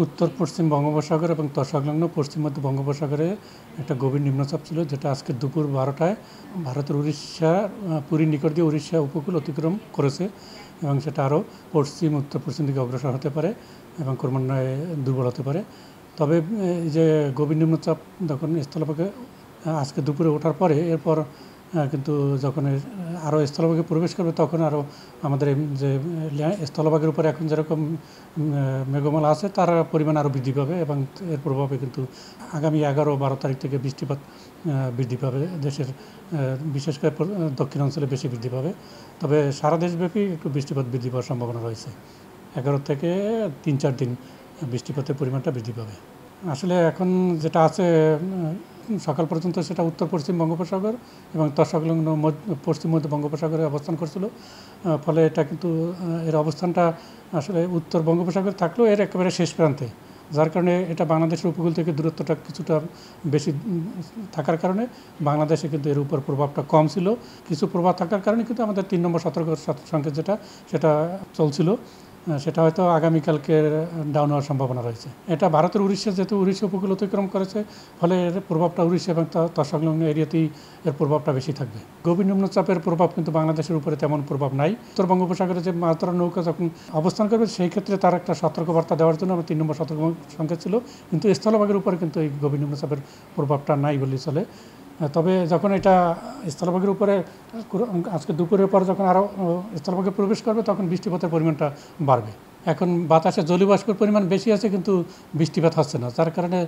উত্তর পশ্চিম বঙ্গোপসাগর এবং তৎসংলগ্ন পশ্চিম মধ্য বঙ্গোপসাগরে একটা গভীর নিম্নচাপ ছিল, যেটা আজকে দুপুর 12টায় ভারতের উড়িষ্যা পুরীর নিকট দিয়ে উড়িষ্যা উপকূল অতিক্রম করেছে এবং সেটা আরও পশ্চিম উত্তর পশ্চিম দিকে অগ্রসর হতে পারে এবং ক্রমান্বয়ে দুর্বল হতে পারে। তবে এই যে গভীর নিম্নচাপ যখন স্থলভাগে আজকে দুপুরে ওঠার পরে এরপর কিন্তু যখন আরও স্থলভাগে প্রবেশ করবে তখন আরও আমাদের যে স্থলভাগের উপরে এখন যেরকম মেঘমালা আছে তার পরিমাণ আরও বৃদ্ধি পাবে এবং এর প্রভাবে কিন্তু আগামী 11-12 তারিখ থেকে বৃষ্টিপাত বৃদ্ধি পাবে দেশের, বিশেষ করে দক্ষিণ অঞ্চলে বেশি বৃদ্ধি পাবে। তবে সারা দেশব্যাপী একটু বৃষ্টিপাত বৃদ্ধি পাওয়ার সম্ভাবনা রয়েছে। 11 থেকে 3-4 দিন বৃষ্টিপাতের পরিমাণটা বৃদ্ধি পাবে। আসলে এখন যেটা আছে সকাল পর্যন্ত সেটা উত্তর পশ্চিম বঙ্গোপসাগর এবং তৎসংলগ্ন পশ্চিম মধ্য বঙ্গোপসাগরে অবস্থান করছিল। ফলে এটা কিন্তু এর অবস্থানটা আসলে উত্তর বঙ্গোপসাগর থাকলেও এর একেবারে শেষ প্রান্তে, যার কারণে এটা বাংলাদেশের উপকূল থেকে দূরত্বটা কিছুটা বেশি থাকার কারণে বাংলাদেশে কিন্তু এর উপর প্রভাবটা কম ছিল। কিছু প্রভাব থাকার কারণে কিন্তু আমাদের 3 নম্বর সতর্ক সংকেত সেটা চলছিল, সেটা হয়তো আগামীকালকে ডাউন হওয়ার সম্ভাবনা রয়েছে। এটা ভারতের উড়িষ্যা, যেহেতু উড়িষ্যা উপকূল অতিক্রম করেছে, ফলে এর প্রভাবটা উড়িষ্যা এবং তৎসংলগ্ন এরিয়াতেই এর প্রভাবটা বেশি থাকবে। গভীর নিম্নচাপের প্রভাব কিন্তু বাংলাদেশের উপরে তেমন প্রভাব নাই। উত্তর বঙ্গোপসাগরে যে মাছ ধরার নৌকা যখন অবস্থান করবে সেই ক্ষেত্রে তার একটা সতর্কবার্তা দেওয়ার জন্য আমরা 3 নম্বর সতর্ক সংকেত ছিল, কিন্তু স্থলভাগের উপরে কিন্তু এই গভীর নিম্নচাপের প্রভাবটা নাই বললেই চলে। তবে যখন এটা স্থলভাগের উপরে আজকে দুপুরের পর যখন আরও স্থলভাগে প্রবেশ করবে তখন বৃষ্টিপাতের পরিমাণটা বাড়বে। এখন বাতাসে জলীয়বাষ্পের পরিমাণ বেশি আছে কিন্তু বৃষ্টিপাত হচ্ছে না, যার কারণে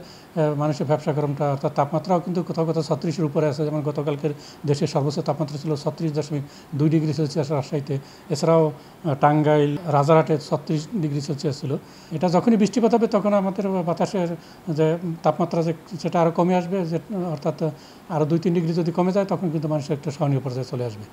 মানুষের ব্যবসা গরমটা অর্থাৎ তাপমাত্রাও কিন্তু কোথাও কোথাও 36-এর উপরে আছে। যেমন গতকালকের দেশের সর্বোচ্চ তাপমাত্রা ছিল 36.2 ডিগ্রি সেলসিয়াস রাজশাহীতে, এছাড়াও টাঙ্গাইল, রাজারহাটে 36 ডিগ্রি সেলসিয়াস ছিল। এটা যখনই বৃষ্টিপাত হবে তখন আমাদের বাতাসের যে তাপমাত্রা সেটা আরও কমে আসবে, যে অর্থাৎ আরও 2-3 ডিগ্রি যদি কমে যায় তখন কিন্তু মানুষের একটা সহনীয় পর্যায়ে চলে আসবে।